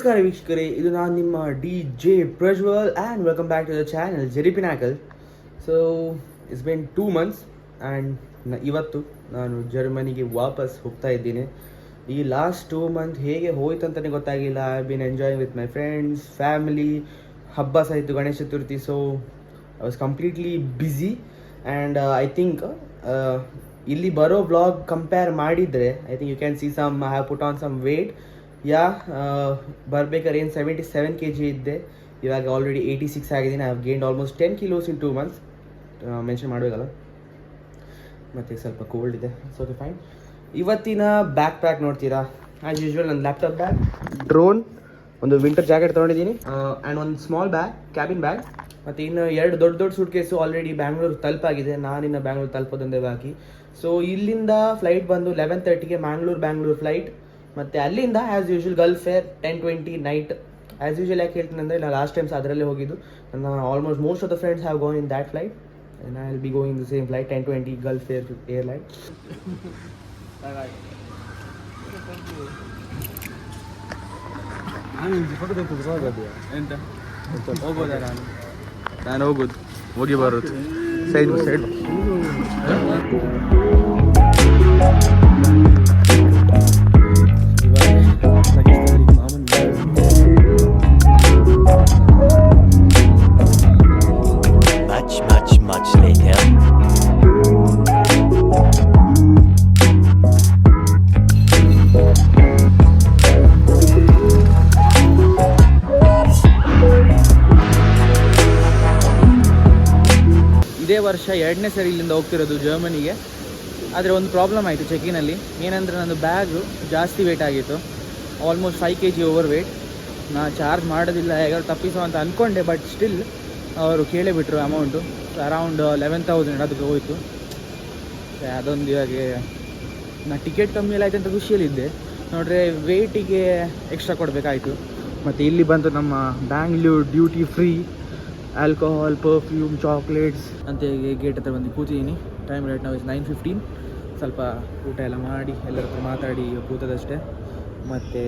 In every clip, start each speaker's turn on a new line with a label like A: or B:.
A: ನಮಸ್ಕಾರ ವೀಕ್ಷಕರೇ, ಇದು ನಾನು ನಿಮ್ಮ DJ Prajwal and welcome back to the channel Jerry Pinnacle. So it's been 2 months and ಇವತ್ತು ನಾನು ಜರ್ಮನಿಗೆ ವಾಪಸ್ ಹೋಗ್ತಾ ಇದ್ದೀನಿ. ಈ ಲಾಸ್ಟ್ 2 months ಹೇಗೆ ಹೋಯ್ತು ಅಂತಲೇ ಗೊತ್ತಾಗಿಲ್ಲ. I been enjoying with my friends, family. ಹಬ್ಬ ಸಹ ಇತ್ತು, Ganesh Chaturthi. So I was completely busy and I think ಇಲ್ಲಿ ಬರೋ ವ್ಲಾಗ್ ಕಂಪೇರ್ ಮಾಡಿದರೆ I think you can see some I have put on some weight. ಬರ್ಬೇಕಾದ್ರೆ ಏನು 77 kg ಇದ್ದೆ, ಇವಾಗ ಆಲ್ರೆಡಿ 86 ಆಗಿದ್ದೀನಿ. I have gained almost 10 kilos in 2 months. Mention ಮಾಡಬೇಕಲ್ಲ, ಮತ್ತು ಸ್ವಲ್ಪ ಕೋಲ್ಡ್ ಇದೆ. So okay fine. ಇವತ್ತಿನ ಬ್ಯಾಕ್ ಪ್ಯಾಕ್ ನೋಡ್ತೀರಾ, ಆ್ಯಸ್ ಯೂಶ್ವಲ್ ನನ್ನ ಲ್ಯಾಪ್ಟಾಪ್ ಬ್ಯಾಗ್, ಡ್ರೋನ್, ಒಂದು ವಿಂಟರ್ ಜಾಕೆಟ್ ತೊಗೊಂಡಿದ್ದೀನಿ ಆ್ಯಂಡ್ ಒಂದು ಸ್ಮಾಲ್ ಬ್ಯಾಗ್, ಕ್ಯಾಬಿನ್ ಬ್ಯಾಗ್, ಮತ್ತು ಇನ್ನು 2 ದೊಡ್ಡ ಸೂಟ್ ಕೇಸು ಆಲ್ರೆಡಿ ಬ್ಯಾಂಗ್ಳೂರು ತಲುಪಾಗಿದೆ. ನಾನಿನ್ನು ಬ್ಯಾಂಗ್ಳೂರು ತಲುಪೋದೊಂದೇ ಬಾಕಿ. ಸೊ ಇಲ್ಲಿಂದ ಫ್ಲೈಟ್ ಬಂದು 11:30ಗೆ ಬ್ಯಾಂಗ್ಳೂರು ಫ್ಲೈಟ್. ಮತ್ತು ಅಲ್ಲಿಂದ as usual Gulf Air 10:20 night. As usual ಯಾಕೆ ಹೇಳ್ತೀನಿ ಅಂದರೆ, ನಾನು ಲಾಸ್ಟ್ ಟೈಮ್ಸ್ ಅದರಲ್ಲೇ ಹೋಗಿದ್ದು. ನನ್ನ almost most of the friends have gone in that flight and I will be going the same flight 10:20 Gulf airline. ನಾನು ಹೋಗೋದು, ಹೋಗಿ ಬರೋದು. Side
B: much later.
C: ಇದೇ ವರ್ಷ 2ನೇ ಸರಿ ಇಲ್ಲಿಂದ ಹೋಗ್ತಿರೋದು ಜರ್ಮನಿಗೆ. ಆದರೆ ಒಂದು ಪ್ರಾಬ್ಲಮ್ ಆಯಿತು ಚೆಕಿನಲ್ಲಿ. ಏನಂದರೆ ನನ್ನ ಬ್ಯಾಗು ಜಾಸ್ತಿ ವೇಟ್ ಆಗಿತ್ತು, ಆಲ್ಮೋಸ್ಟ್ 5 kg ಓವರ್ ವೇಟ್. ನಾನು ಚಾರ್ಜ್ ಮಾಡೋದಿಲ್ಲ, ಹೇಗಾದ್ರು ತಪ್ಪಿಸೋ ಅಂತ ಅಂದ್ಕೊಂಡೆ, ಬಟ್ ಸ್ಟಿಲ್ ಅವರು ಕೇಳೇ ಬಿಟ್ಟರು ಅಮೌಂಟು. ಅರೌಂಡ್ 11,000 ಅದಕ್ಕೆ ಹೋಯಿತು. ಅದೊಂದು ಇವಾಗ ನಾನು ಟಿಕೆಟ್ ಕಮ್ಮಿ ಎಲ್ಲ ಆಯ್ತು ಅಂತ ಖುಷಿಯಲ್ಲಿದ್ದೆ, ನೋಡ್ರೆ ವೇಟಿಗೆ ಎಕ್ಸ್ಟ್ರಾ ಕೊಡಬೇಕಾಯಿತು. ಮತ್ತು ಇಲ್ಲಿ ಬಂತು ನಮ್ಮ Bangalore duty free alcohol, perfume, chocolates ಅಂತ ಗೇಟ್ ಹತ್ರ ಬಂದು ಕೂತಿದ್ದೀನಿ. ಟೈಮ್ ರೈಟ್ ನಾವು 9:15. ಸ್ವಲ್ಪ ಊಟ ಎಲ್ಲ ಮಾಡಿ ಎಲ್ಲರ ಹತ್ರ ಮಾತಾಡಿ ಕೂತದಷ್ಟೇ. ಮತ್ತು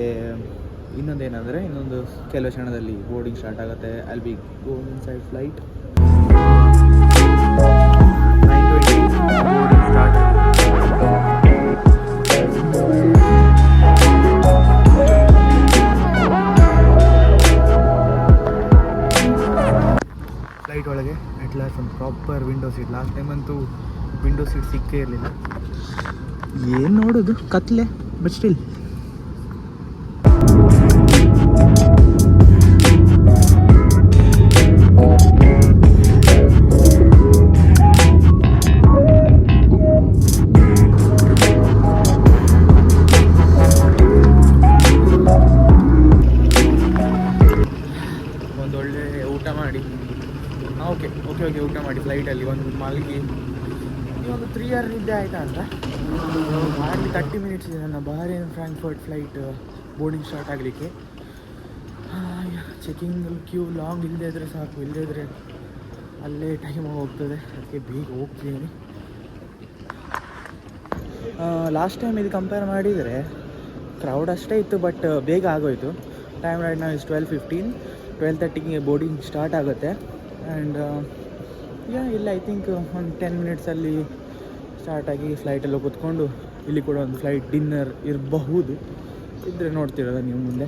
C: ಇನ್ನೊಂದೇನೆಂದರೆ, ಇನ್ನೊಂದು ಕೆಲವು ಕ್ಷಣದಲ್ಲಿ ಬೋರ್ಡಿಂಗ್ ಸ್ಟಾರ್ಟ್ ಆಗುತ್ತೆ. I will be going inside flight. 9:20 boarding start. Flight ಒಳಗೆ ಅಟ್ ಲಾಸ್ಟ್ ಒಂದು proper window seat. Last time ಅಂತೂ ವಿಂಡೋ ಸೀಟ್ ಸಿಕ್ಕೇ ಇರಲಿಲ್ಲ. ಏನು ನೋಡೋದು, ಕತ್ಲೆ, ಬಟ್ ಸ್ಟಿಲ್. ಒಂದೊಳ್ಳೆ ಊಟ ಮಾಡಿ ಊಟ ಮಾಡಿ ಫ್ಲೈಟಲ್ಲಿ ಒಂದು ಮಲಗಿ ಒಂದು 3 hour ನಿದ್ದೆ ಆಯಿತಾ ಅಂತ ಹಾರ್ಡ್ಲಿ 30 minutes ಇದೆ ನನ್ನ Bahrain Frankfurt flight boarding start ಆಗಲಿಕ್ಕೆ. ಚೆಕಿಂಗ್ ಕ್ಯೂ ಲಾಂಗ್ ಇಲ್ಲದೇ ಇದ್ದರೆ ಸಾಕು, ಇಲ್ಲದೇ ಇದ್ದರೆ ಅಲ್ಲೇ ಟೈಮ್ ಹೋಗ್ತದೆ. ಅದಕ್ಕೆ ಬೇಗ ಹೋಗ್ತೀನಿ. ಲಾಸ್ಟ್ ಟೈಮ್ ಇದು ಕಂಪೇರ್ ಮಾಡಿದರೆ ಕ್ರೌಡ್ ಅಷ್ಟೇ ಇತ್ತು, ಬಟ್ ಬೇಗ ಆಗೋಯಿತು. ಟೈಮ್ ರೈಟ್ ನಾವು 12:15. 12:30ಗೆ ಬೋರ್ಡಿಂಗ್ ಸ್ಟಾರ್ಟ್ ಆಗುತ್ತೆ. ಆ್ಯಂಡ್ ಇಲ್ಲ ಐ ಥಿಂಕ್ ಒಂದು 10 minutesಲ್ಲಿ ಸ್ಟಾರ್ಟಾಗಿ ಫ್ಲೈಟೆಲ್ಲ ಕೂತ್ಕೊಂಡು, ಇಲ್ಲಿ ಕೂಡ ಒಂದು ಫ್ಲೈಟ್ ಡಿನ್ನರ್ ಇರಬಹುದು, ಇದ್ದರೆ ನೋಡ್ತಿರೋದ ನೀವು ಮುಂದೆ.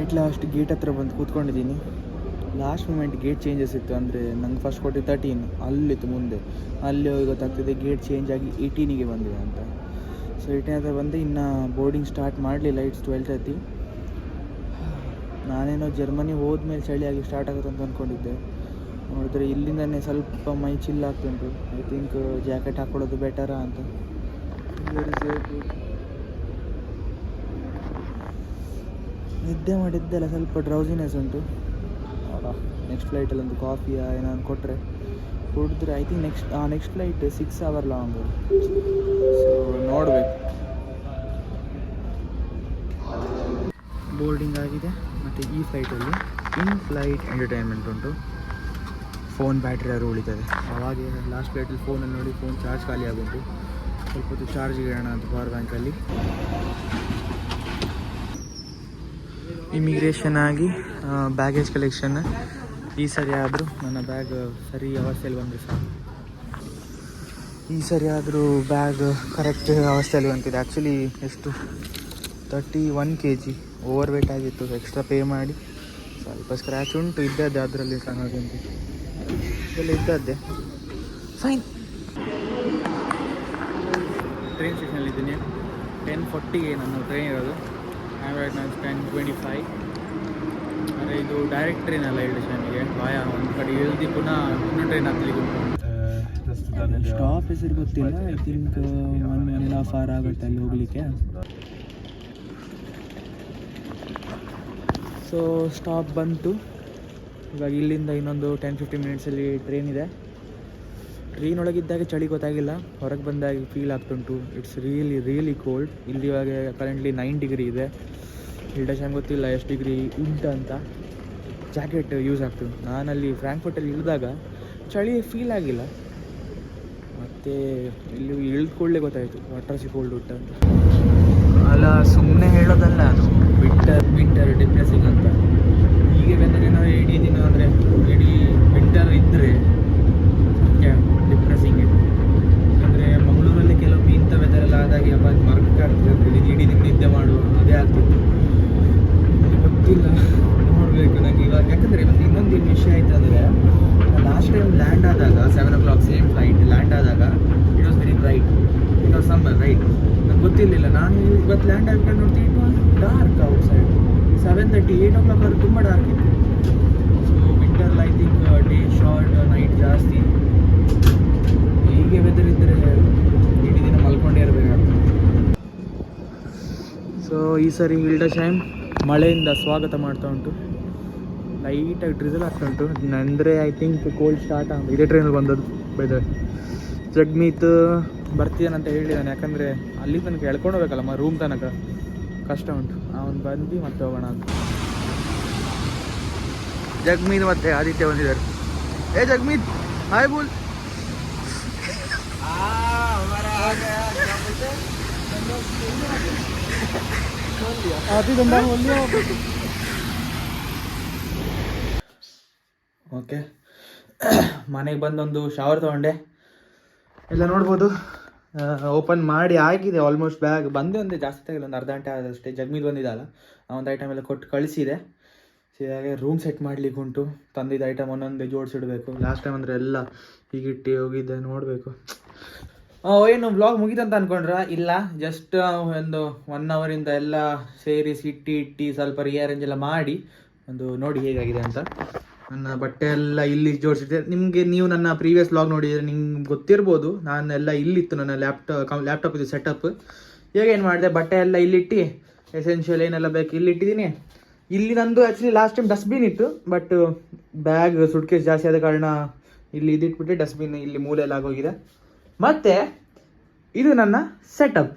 C: ಎಟ್ ಲಾಸ್ಟ್ ಗೇಟ್ ಹತ್ರ ಬಂದು ಕೂತ್ಕೊಂಡಿದ್ದೀನಿ. ಲಾಸ್ಟ್ ಮೂಮೆಂಟ್ ಗೇಟ್ ಚೇಂಜಸ್ ಇತ್ತು. ಅಂದರೆ ನಂಗೆ ಫಸ್ಟ್ ಕೊಟ್ಟಿದ್ದು 13, ಅಲ್ಲಿತ್ತು ಮುಂದೆ. ಅಲ್ಲಿ ಹೋಗಿ ಗೊತ್ತಾಗ್ತಿದೆ ಗೇಟ್ ಚೇಂಜ್ ಆಗಿ 18ಗೆ ಬಂದಿದೆ ಅಂತ. ಸೊ 18 ಹತ್ರ ಬಂದು ಇನ್ನು ಬೋರ್ಡಿಂಗ್ ಸ್ಟಾರ್ಟ್ ಮಾಡಲಿಲ್ಲ. ಇಟ್ಸ್ 12:30. ನಾನೇನೋ ಜರ್ಮನಿ ಹೋದ್ಮೇಲೆ ಚಳಿಯಾಗಿ ಸ್ಟಾರ್ಟ್ ಆಗುತ್ತೆ ಅಂತ ಅಂದ್ಕೊಂಡಿದ್ದೆ. ನೋಡಿದ್ರೆ ಇಲ್ಲಿಂದನೇ ಸ್ವಲ್ಪ ಮೈ ಚಿಲ್ ಆಗ್ತುಂಟು. ಐ ಥಿಂಕ್ ಜಾಕೆಟ್ ಹಾಕ್ಕೊಳ್ಳೋದು ಬೆಟರಾ ಅಂತ. ನಿದ್ದೆ ಮಾಡಿದ್ದೆಲ್ಲ ಸ್ವಲ್ಪ ಡ್ರೌಸಿನೆಸ್ ಉಂಟು. ನೆಕ್ಸ್ಟ್ ಫ್ಲೈಟಲ್ಲಿ ಒಂದು ಕಾಫಿಯಾ ಏನಾದ್ರು ಕೊಟ್ಟರೆ ಕುಡಿದ್ರೆ I think next flight 6 hour long. So ನೋಡಬೇಕು. ಬೋರ್ಡಿಂಗ್ ಆಗಿದೆ. ಮತ್ತು ಈ ಫ್ಲೈಟಲ್ಲಿ ಇನ್ ಫ್ಲೈಟ್ ಎಂಟರ್ಟೈನ್ಮೆಂಟ್ ಉಂಟು. ಫೋನ್ ಬ್ಯಾಟ್ರಿ ಯಾರು ಉಳಿತದೆ. ಅವಾಗೆ ಲಾಸ್ಟ್ ಫ್ಲೈಟಲ್ಲಿ ಫೋನಲ್ಲಿ ನೋಡಿ ಫೋನ್ ಚಾರ್ಜ್ ಖಾಲಿ ಆಗುಂಟು. ಸ್ವಲ್ಪ ಹೊತ್ತು ಚಾರ್ಜ್ ಇಡೋಣ ಅಂತ ಪವರ್ ಬ್ಯಾಂಕಲ್ಲಿ. ಇಮಿಗ್ರೇಷನ್ ಆಗಿ ಬ್ಯಾಗೇಜ್ ಕಲೆಕ್ಷನ್. ಈ ಸರಿ ಆದರೂ ನನ್ನ ಬ್ಯಾಗ್ ಸರಿ ಅವಸ್ಥೆಯಲ್ಲಿ ಬಂದರೆ ಸಾಕು. ಈ ಸರಿ ಆದರೂ ಬ್ಯಾಗ್ ಕರೆಕ್ಟ್ ಅವಸ್ಥೆಯಲ್ಲಿ ಬಂತಿದೆ. ಆ್ಯಕ್ಚುಲಿ ಎಷ್ಟು 31 kg ಓವರ್ ವೇಟ್ ಆಗಿತ್ತು. ಎಕ್ಸ್ಟ್ರಾ ಪೇ ಮಾಡಿ ಸ್ವಲ್ಪ ಸ್ಕ್ರ್ಯಾಚ್ ಉಂಟು, ಇದ್ದದ್ದೇ ಅದರಲ್ಲಿ ಸಣ್ಣದುಂಟು, ಇದೆಲ್ಲ ಇದ್ದದ್ದೇ. ಫೈನ್. ಟ್ರೈನ್ ಸ್ಟೇಷನಲ್ಲಿದ್ದೀನಿ. 10:40ಗೆ ನನ್ನ ಟ್ರೈನ್ ಇರೋದು. ಆ್ಯಂಡ್ ನಾನು 10:25. ಅಂದರೆ ಇದು ಡೈರೆಕ್ಟ್ ಟ್ರೈನ್ ಅಲ್ಲ ಇಲ್ಲಿ ಸ್ಟೇಷನ್ಗೆ. ಬಾಯ ಒಂದು ಕಡೆ ಇಳಿದು ಪುನಃ ಇನ್ನೊಂದು ಟ್ರೈನ್ ಹತ್ತಲಿಕ್ಕೆ ಉಂಟು. ಸ್ಟಾಪ್ ಹೆಸರು ಗೊತ್ತಿಲ್ಲ. ಐ ಥಿಂಕ್ 1.5 hour ಆಗುತ್ತೆ ಅಲ್ಲಿ ಹೋಗಲಿಕ್ಕೆ. ಸೊ ಸ್ಟಾಪ್ ಬಂತು. ಇವಾಗ ಇಲ್ಲಿಂದ ಇನ್ನೊಂದು 10-15 ಮಿನಿಟ್ಸಲ್ಲಿ ಟ್ರೈನ್ ಇದೆ. ಟ್ರೈನ್ ಒಳಗಿದ್ದಾಗ ಚಳಿ ಗೊತ್ತಾಗಿಲ್ಲ, ಹೊರಗೆ ಬಂದಾಗ ಫೀಲ್ ಆಗ್ತುಂಟು. It's really cold. ಇಲ್ಲಿ ಇವಾಗ ಕರೆಂಟ್ಲಿ 9 ಡಿಗ್ರಿ ಇದೆ. ಹಿಲ್ಡಶಾಮ್ ಗೊತ್ತಿಲ್ಲ ಎಷ್ಟು ಡಿಗ್ರಿ ಉಂಟು ಅಂತ. ಜಾಕೆಟ್ ಯೂಸ್ ಆಗ್ತುಂಟು. ನಾನಲ್ಲಿ ಫ್ರಾಂಕ್ಫರ್ಟಲ್ಲಿ ಇಳಿದಾಗ ಚಳಿ ಫೀಲ್ ಆಗಿಲ್ಲ, ಮತ್ತು ಇಲ್ಲಿ ಇಳಿದ್ಕೊಳ್ಳೆ ಗೊತ್ತಾಯಿತು ವಾಟರ್ಸಿ ಕೋಲ್ಡ್ ಉಂಟು ಅಂತ. ಅಲ್ಲ, ಸುಮ್ಮನೆ ಹೇಳೋದಲ್ಲ ಅದು ವಿಂಟರ್ ಡಿಪ್ರೆಸಿಂಗ್ ಅಂತ. ಹೀಗೆ ಬಂದರೆ ನಾವು ಇಡೀ ದಿನ ಅಂದರೆ ಇಡೀ ವಿಂಟರ್ ಇದ್ದರೆ ಡಿಪ್ರೆಸಿಂಗ್. ಯಾಕಂದರೆ ಮಂಗಳೂರಲ್ಲಿ ಕೆಲವೊಮ್ಮೆ ಇಂಥ ವೆದರೆಲ್ಲ ಆದಾಗ ಮರಕ್ಕೆ ಆಗ್ತದೆ, ಇಡೀ ದಿನ ನಿದ್ದೆ ಮಾಡುವ ಅದೇ ಆಗ್ತಿತ್ತು. ಗೊತ್ತಿಲ್ಲ, ನೋಡಬೇಕು ನನಗೆ ಇವಾಗ. ಯಾಕಂದರೆ ಒಂದು ಇನ್ನೊಂದು ವಿಷಯ ಆಯಿತು ಅಂದರೆ, ಲಾಸ್ಟ್ ಟೈಮ್ ಲ್ಯಾಂಡ್ ಆದಾಗ 7 o'clock ಸೇಮ್ ಫ್ಲೈಟ್ ಲ್ಯಾಂಡ್ ಆದಾಗ it was very bright. It was summer right. ನಂಗೆ ಗೊತ್ತಿರಲಿಲ್ಲ. ನಾನು ಇವತ್ತು ಲ್ಯಾಂಡ್ ಆಗ್ಕೊಂಡು ನೋಡ್ತೀನಿ, it was dark out side. 7:30, 8 o'clock ಆದರೂ ತುಂಬ ಡಾರ್ಕ್ ಇತ್ತು. So winter I think day short, night ಜಾಸ್ತಿ. ಹೀಗೆ ವೆದರ್ ಇದ್ದರೆ ಇಡೀ ದಿನ ಮಲ್ಕೊಂಡೇ ಇರಬೇಕಾಗ್ತದೆ. ಸೊ ಈ ಸರಿ ಹಿಲ್ಡಶೈಮ್ ಮಳೆಯಿಂದ ಸ್ವಾಗತ ಮಾಡ್ತಾ ಉಂಟು. ಲೈಟಾಗಿ ಡ್ರಿಸಲ್ ಆಗ್ತಾ ಉಂಟು. ಅಂದರೆ ಐ ಥಿಂಕ್ ಕೋಲ್ಡ್ ಸ್ಟಾರ್ಟ್ ಆಗ ಇದೇ ಟ್ರೈನಲ್ಲಿ ಬಂದದ್ದು. ಬೈದ ಜಗ್ಮೀತ್ ಬರ್ತೀಯಾನಂತ ಹೇಳಿದ್ದಾನೆ. ಯಾಕಂದರೆ ಅಲ್ಲಿ ತನಕ ಎಳ್ಕೊಂಡು ಹೋಗ್ಬೇಕಲ್ಲ ರೂಮ್ ತನಕ, ಕಷ್ಟ ಉಂಟು. ಅವನು ಬಂದು ಮತ್ತೆ ಹೋಗೋಣ ಅಂತ. ಜಗ್ಮೀತ್ ಮತ್ತು ಆದಿತ್ಯ ಬಂದಿದ್ದಾರೆ. ಜಗ್ಮೀತ್ ಹಾಯ್ ಬೂಲ್. ಓಕೆ, ಮನೆಗೆ ಬಂದೊಂದು ಶವರ್ ತೊಗೊಂಡೆ. ಎಲ್ಲ ನೋಡ್ಬೋದು, ಓಪನ್ ಮಾಡಿ ಆಗಿದೆ ಆಲ್ಮೋಸ್ಟ್. ಬ್ಯಾಗ್ ಬಂದೇ ಒಂದೇ, ಜಾಸ್ತಿ ಆಗಿಲ್ಲ, ಒಂದು ಅರ್ಧ ಗಂಟೆ ಆದಷ್ಟೇ. ಜಗ್ಮೀದ್ ಬಂದಿದ್ದಲ್ಲ, ಒಂದು ಐಟಮ್ ಎಲ್ಲ ಕೊಟ್ಟು ಕಳಿಸಿದೆ. ಹಾಗೆ ರೂಮ್ ಸೆಟ್ ಮಾಡ್ಲಿಕ್ಕೆ ಉಂಟು. ತಂದಿದ್ದ ಐಟಮ್ ಒಂದೊಂದೇ ಜೋಡಿಸಿಡಬೇಕು. ಲಾಸ್ಟ್ ಟೈಮ್ ಅಂದರೆ ಎಲ್ಲ ಹೀಗಿಟ್ಟು ಹೋಗಿದ್ದೆ, ನೋಡಬೇಕು. ಏನು ವ್ಲಾಗ್ ಮುಗಿತಂತ ಅಂದ್ಕೊಂಡ್ರ? ಇಲ್ಲ, ಜಸ್ಟ್ ಒಂದು 1 ಅವರಿಂದ ಎಲ್ಲ ಸೇರಿಸಿ ಇಟ್ಟು ಸ್ವಲ್ಪ ರಿಅರೇಂಜ್ ಎಲ್ಲ ಮಾಡಿ ಒಂದು ನೋಡಿ ಹೇಗಾಗಿದೆ ಅಂತ. ನನ್ನ ಬಟ್ಟೆ ಎಲ್ಲ ಇಲ್ಲಿ ಜೋಡಿಸಿದ್ದೆ. ನೀವು ನನ್ನ ಪ್ರೀವಿಯಸ್ ವ್ಲಾಗ್ ನೋಡಿದರೆ ನಿಮ್ಗೆ ಗೊತ್ತಿರ್ಬೋದು. ನಾನೆಲ್ಲ ಇಲ್ಲಿತ್ತು, ನನ್ನ ಲ್ಯಾಪ್ಟಾಪ್ ಇದು ಸೆಟಪ್. ಈಗ ಏನು ಮಾಡಿದೆ, ಬಟ್ಟೆ ಎಲ್ಲ ಇಲ್ಲಿಟ್ಟು ಎಸೆನ್ಷಿಯಲ್ ಏನೆಲ್ಲ ಬೇಕು ಇಲ್ಲಿಟ್ಟಿದ್ದೀನಿ. ಇಲ್ಲಿ ನಂದು ಆ್ಯಕ್ಚುಲಿ ಲಾಸ್ಟ್ ಟೈಮ್ ಡಸ್ಟ್ಬಿನ್ ಇತ್ತು, ಬಟ್ ಬ್ಯಾಗ್ ಸುಟ್ಕೇಸ್ ಜಾಸ್ತಿ ಆದ ಕಾರಣ ಇಲ್ಲಿ ಇದಿಟ್ಬಿಟ್ಟು ಡಸ್ಟ್ಬಿನ್ ಇಲ್ಲಿ ಮೂಲೆಯಲ್ಲಿ ಆಗೋಗಿದೆ. ಮತ್ತು ಇದು ನನ್ನ ಸೆಟಪ್.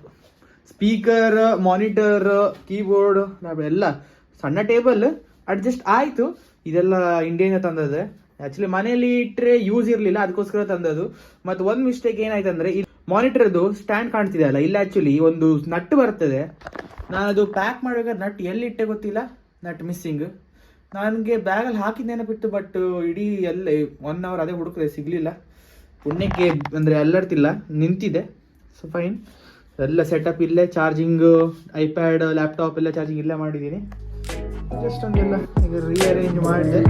C: ಸ್ಪೀಕರ್, ಮಾನಿಟರ್, ಕೀಬೋರ್ಡ್ ಎಲ್ಲ ಸಣ್ಣ ಟೇಬಲ್ ಅಡ್ಜಸ್ಟ್ ಆಯಿತು. ಇದೆಲ್ಲ ಇಂಡಿಯಾನೇ ತಂದದ್ದು. ಆ್ಯಕ್ಚುಲಿ ಮನೆಯಲ್ಲಿ ಇಟ್ಟರೆ ಯೂಸ್ ಇರಲಿಲ್ಲ, ಅದಕ್ಕೋಸ್ಕರ ತಂದದ್ದು. ಮತ್ತು ಒಂದು ಮಿಸ್ಟೇಕ್ ಏನಾಯ್ತು ಅಂದರೆ, ಈ ಮಾನಿಟರ್ದು ಸ್ಟ್ಯಾಂಡ್ ಕಾಣ್ತಿದೆ ಅಲ್ಲ, ಇಲ್ಲ ಆ್ಯಕ್ಚುಲಿ ಒಂದು ನಟ್ ಬರ್ತದೆ. ನಾನು ಅದು ಪ್ಯಾಕ್ ಮಾಡುವಾಗ ನಟ್ ಎಲ್ಲಿಟ್ಟೆ ಗೊತ್ತಿಲ್ಲ, ನಟ್ ಮಿಸ್ಸಿಂಗ್. ನನಗೆ ಬ್ಯಾಗಲ್ಲಿ ಹಾಕಿದ್ದು ನೆನಪಿತ್ತು, ಬಟ್ ಇಡೀ ಎಲ್ಲ 1 hour ಅದೇ ಹುಡುಕಿದೆ, ಸಿಗಲಿಲ್ಲ. ಪುಣ್ಯಕ್ಕೆ ಅಂದರೆ ಅಲ್ಲಾಡ್ತಿಲ್ಲ, ನಿಂತಿದೆ. ಸೊ ಫೈನ್, ಎಲ್ಲ ಸೆಟಪ್ ಇಲ್ಲೇ. ಚಾರ್ಜಿಂಗು, ಐಪ್ಯಾಡ್, ಲ್ಯಾಪ್ಟಾಪ್ ಎಲ್ಲ ಚಾರ್ಜಿಂಗ್ ಇಲ್ಲೇ ಮಾಡಿದ್ದೀನಿ. ಜಸ್ಟ್ ಒಂದೆಲ್ಲ ಈಗ ರಿಅರೇಂಜ್ ಮಾಡಿದೆ.